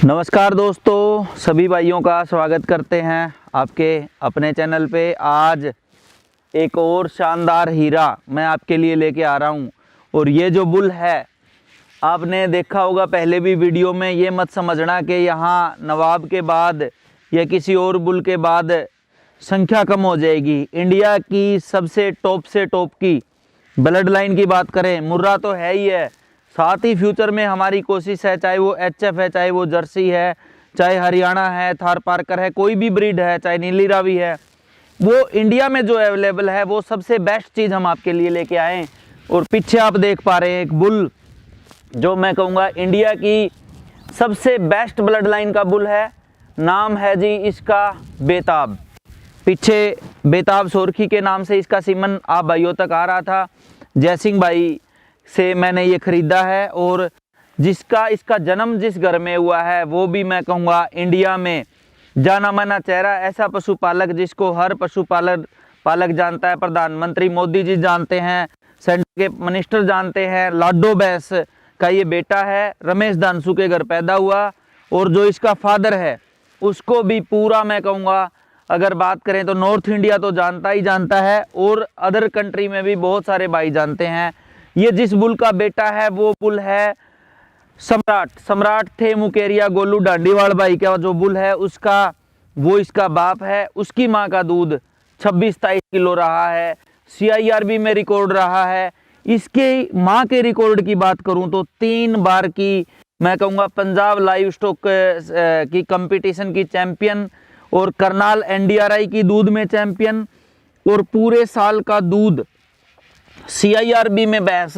नमस्कार दोस्तों, सभी भाइयों का स्वागत करते हैं आपके अपने चैनल पे। आज एक और शानदार हीरा मैं आपके लिए लेके आ रहा हूँ। और ये जो बुल है, आपने देखा होगा पहले भी वीडियो में, ये मत समझना कि यहाँ नवाब के बाद या किसी और बुल के बाद संख्या कम हो जाएगी। इंडिया की सबसे टॉप से टॉप की ब्लड लाइन की बात करें, मुर्रा तो है ही है, साथ ही फ्यूचर में हमारी कोशिश है, चाहे वो एचएफ है, चाहे वो जर्सी है, चाहे हरियाणा है, थार पार्कर है, कोई भी ब्रीड है, चाहे नीली रावी है, वो इंडिया में जो अवेलेबल है वो सबसे बेस्ट चीज़ हम आपके लिए लेके आए। और पीछे आप देख पा रहे हैं एक बुल, जो मैं कहूँगा इंडिया की सबसे बेस्ट ब्लड लाइन का बुल है। नाम है जी इसका बेताब। पीछे बेताब सोरखी के नाम से इसका सीमन आप भाइयों तक आ रहा था। जयसिंह भाई से मैंने ये ख़रीदा है, और जिसका इसका जन्म जिस घर में हुआ है वो भी मैं कहूँगा इंडिया में जाना माना चेहरा, ऐसा पशुपालक जिसको हर पशुपालक जानता है। प्रधानमंत्री मोदी जी जानते हैं, सेंटर के मिनिस्टर जानते हैं। लाडो बैस का ये बेटा है, रमेश धांसू के घर पैदा हुआ। और जो इसका फादर है उसको भी पूरा मैं कहूँगा, अगर बात करें तो नॉर्थ इंडिया तो जानता ही जानता है, और अदर कंट्री में भी बहुत सारे भाई जानते हैं। ये जिस बुल का बेटा है वो बुल है सम्राट थे मुकेरिया गोलू डांडीवाल भाई का जो बुल है उसका, वो इसका बाप है। उसकी माँ का दूध 26-27 किलो रहा है, CIRB में रिकॉर्ड रहा है। इसके माँ के रिकॉर्ड की बात करूं तो 3 बार की मैं कहूँगा पंजाब लाइव स्टॉक की कंपटीशन की चैंपियन, और करनाल NDRI की दूध में चैंपियन, और पूरे साल का दूध CIRB में भैंस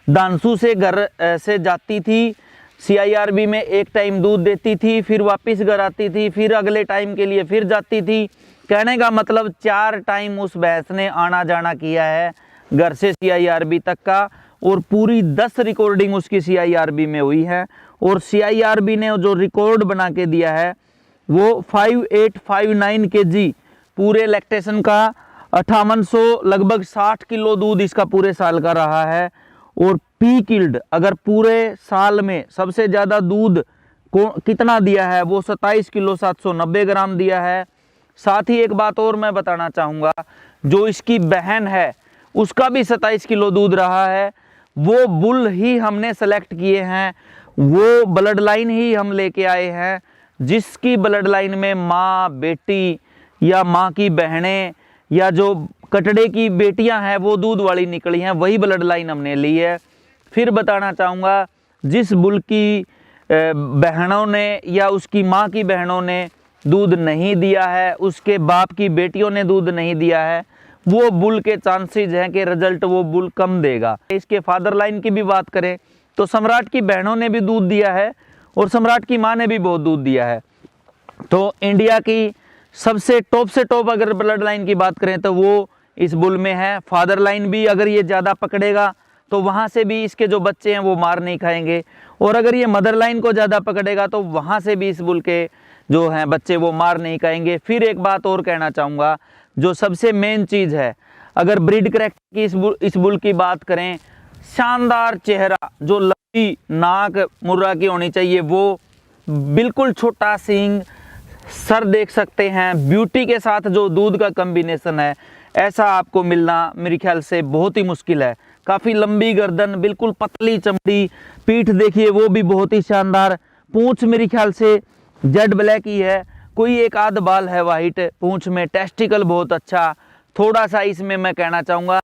धांसू से घर से जाती थी। CIRB में एक टाइम दूध देती थी, फिर वापस घर आती थी, फिर अगले टाइम के लिए फिर जाती थी। कहने का मतलब 4 टाइम उस भैंस ने आना जाना किया है घर से CIRB तक का, और पूरी 10 रिकॉर्डिंग उसकी CIRB में हुई है। और CIRB ने जो रिकॉर्ड बना के दिया है वो 5859 kg पूरे लैक्टेशन का, 5800 लगभग 60 किलो दूध इसका पूरे साल का रहा है। और पीक यील्ड अगर पूरे साल में सबसे ज़्यादा दूध को कितना दिया है वो 27 किलो 790 ग्राम दिया है। साथ ही एक बात और मैं बताना चाहूँगा, जो इसकी बहन है उसका भी 27 किलो दूध रहा है। वो बुल ही हमने सेलेक्ट किए हैं, वो ब्लड लाइन ही हम लेके आए हैं, जिसकी ब्लड लाइन में माँ बेटी या माँ की बहनें या जो कटड़े की बेटियां हैं वो दूध वाली निकली हैं, वही ब्लड लाइन हमने ली है। फिर बताना चाहूँगा, जिस बुल की बहनों ने या उसकी माँ की बहनों ने दूध नहीं दिया है, उसके बाप की बेटियों ने दूध नहीं दिया है, वो बुल के चांसेस हैं कि रिजल्ट वो बुल कम देगा। इसके फादर लाइन की भी बात करें तो सम्राट की बहनों ने भी दूध दिया है और सम्राट की माँ ने भी बहुत दूध दिया है। तो इंडिया की सबसे टॉप से टॉप अगर ब्लड लाइन की बात करें तो वो इस बुल में है। फादर लाइन भी अगर ये ज़्यादा पकड़ेगा तो वहाँ से भी इसके जो बच्चे हैं वो मार नहीं खाएंगे, और अगर ये मदर लाइन को ज़्यादा पकड़ेगा तो वहाँ से भी इस बुल के जो हैं बच्चे वो मार नहीं खाएंगे। फिर एक बात और कहना चाहूँगा, जो सबसे मेन चीज़ है, अगर ब्रीड करेक्टर की इस बुल की बात करें, शानदार चेहरा, जो लंबी नाक मुर्रा की होनी चाहिए, वो बिल्कुल छोटा सींग, सर देख सकते हैं, ब्यूटी के साथ जो दूध का कॉम्बिनेशन है, ऐसा आपको मिलना मेरे ख्याल से बहुत ही मुश्किल है। काफ़ी लंबी गर्दन, बिल्कुल पतली चमड़ी, पीठ देखिए वो भी बहुत ही शानदार, पूंछ मेरे ख्याल से जेड ब्लैक ही है, कोई एक आध बाल है वाइट पूंछ में, टेस्टिकल बहुत अच्छा। थोड़ा सा इसमें मैं कहना चाहूँगा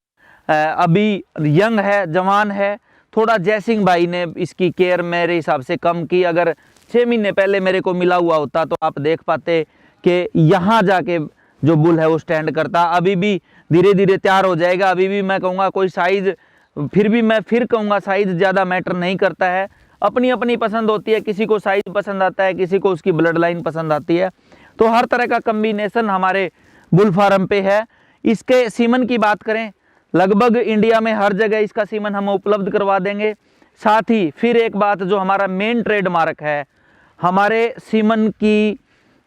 अभी यंग है, जवान है, थोड़ा जयसिंह भाई ने इसकी केयर मेरे हिसाब से कम की। अगर 6 महीने पहले मेरे को मिला हुआ होता तो आप देख पाते कि यहाँ जाके जो बुल है वो स्टैंड करता। अभी भी धीरे धीरे तैयार हो जाएगा। अभी भी मैं कहूँगा कोई साइज़, फिर कहूँगा साइज़ ज़्यादा मैटर नहीं करता है, अपनी अपनी पसंद होती है। किसी को साइज़ पसंद आता है, किसी को उसकी ब्लड लाइन पसंद आती है। तो हर तरह का कम्बिनेशन हमारे बुल फार्म पे है। इसके सीमन की बात करें, लगभग इंडिया में हर जगह इसका सीमन हम उपलब्ध करवा देंगे। साथ ही फिर एक बात, जो हमारा मेन ट्रेडमार्क है, हमारे सीमन की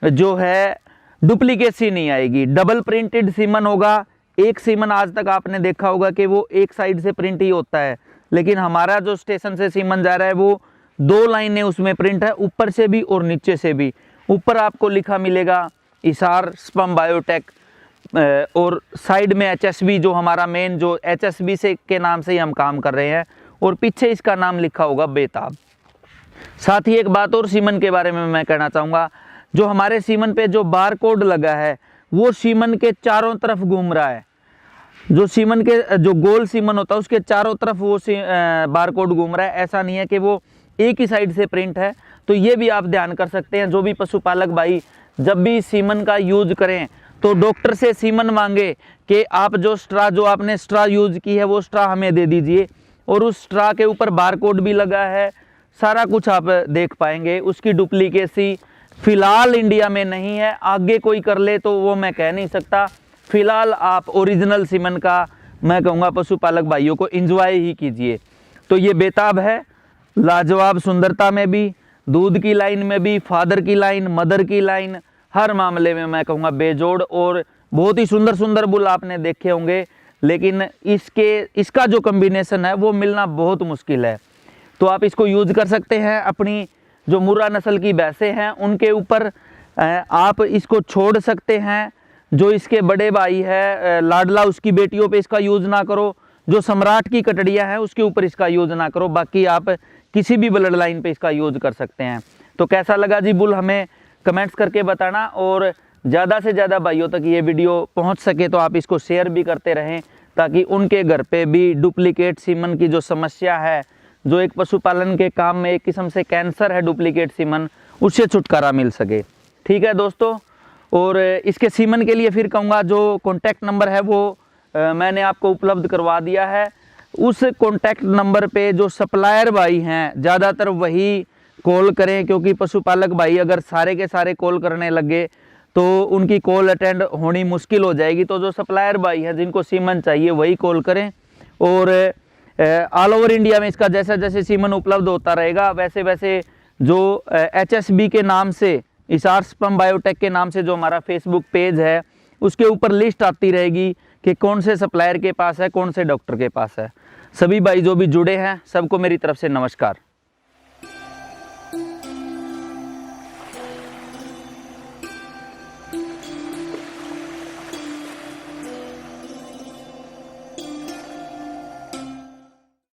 जो है डुप्लीकेसी नहीं आएगी, डबल प्रिंटेड सीमन होगा। एक सीमन आज तक आपने देखा होगा कि वो एक साइड से प्रिंट ही होता है, लेकिन हमारा जो स्टेशन से सीमन जा रहा है वो 2 लाइनें उसमें प्रिंट है, ऊपर से भी और नीचे से भी। ऊपर आपको लिखा मिलेगा इसार स्पम बायोटेक और साइड में HSB, जो हमारा मेन जो HSB से के नाम से ही हम काम कर रहे हैं, और पीछे इसका नाम लिखा होगा बेताब। साथ ही एक बात और सीमन के बारे में मैं कहना चाहूँगा, जो हमारे सीमन पे जो बार कोड लगा है वो सीमन के चारों तरफ घूम रहा है। जो सीमन के जो गोल सीमन होता है उसके चारों तरफ वो बार कोड घूम रहा है, ऐसा नहीं है कि वो एक ही साइड से प्रिंट है। तो ये भी आप ध्यान कर सकते हैं। जो भी पशुपालक भाई जब भी सीमन का यूज करें तो डॉक्टर से सीमन मांगे कि आप जो आपने स्ट्रा यूज की है वो स्ट्रा हमें दे दीजिए, और उस स्ट्रा के ऊपर बार कोड भी लगा है, सारा कुछ आप देख पाएंगे। उसकी डुप्लीकेसी फिलहाल इंडिया में नहीं है, आगे कोई कर ले तो वो मैं कह नहीं सकता। फिलहाल आप ओरिजिनल सीमन का मैं कहूँगा पशुपालक भाइयों को एंजॉय ही कीजिए। तो ये बेताब है, लाजवाब सुंदरता में भी, दूध की लाइन में भी, फादर की लाइन, मदर की लाइन, हर मामले में मैं कहूँगा बेजोड़। और बहुत ही सुंदर सुंदर बुल आपने देखे होंगे, लेकिन इसका जो कॉम्बिनेशन है वो मिलना बहुत मुश्किल है। तो आप इसको यूज कर सकते हैं अपनी जो मुर्रा नस्ल की भैंसें हैं उनके ऊपर, आप इसको छोड़ सकते हैं। जो इसके बड़े भाई है लाडला, उसकी बेटियों पे इसका यूज़ ना करो। जो सम्राट की कटड़ियाँ हैं उसके ऊपर इसका यूज़ ना करो, बाकी आप किसी भी ब्लड लाइन पे इसका यूज़ कर सकते हैं। तो कैसा लगा जी बुल, हमें कमेंट्स करके बताना, और ज़्यादा से ज़्यादा भाइयों तक ये वीडियो पहुंच सके तो आप इसको शेयर भी करते रहें, ताकि उनके घर पे भी डुप्लीकेट सीमन की जो समस्या है, जो एक पशुपालन के काम में एक किस्म से कैंसर है डुप्लीकेट सीमन, उससे छुटकारा मिल सके। ठीक है दोस्तों, और इसके सीमन के लिए फिर कहूँगा जो कॉन्टैक्ट नंबर है वो मैंने आपको उपलब्ध करवा दिया है। उस कॉन्टैक्ट नंबर पे जो सप्लायर भाई हैं ज़्यादातर वही कॉल करें, क्योंकि पशुपालक भाई अगर सारे के सारे कॉल करने लगे तो उनकी कॉल अटेंड होनी मुश्किल हो जाएगी। तो जो सप्लायर भाई हैं जिनको सीमन चाहिए वही कॉल करें, और ऑल ओवर इंडिया में इसका जैसे जैसे सीमन उपलब्ध होता रहेगा वैसे वैसे जो HSB के नाम से, इसार स्पम बायोटेक के नाम से जो हमारा फेसबुक पेज है उसके ऊपर लिस्ट आती रहेगी कि कौन से सप्लायर के पास है, कौन से डॉक्टर के पास है। सभी भाई जो भी जुड़े हैं सबको मेरी तरफ से नमस्कार।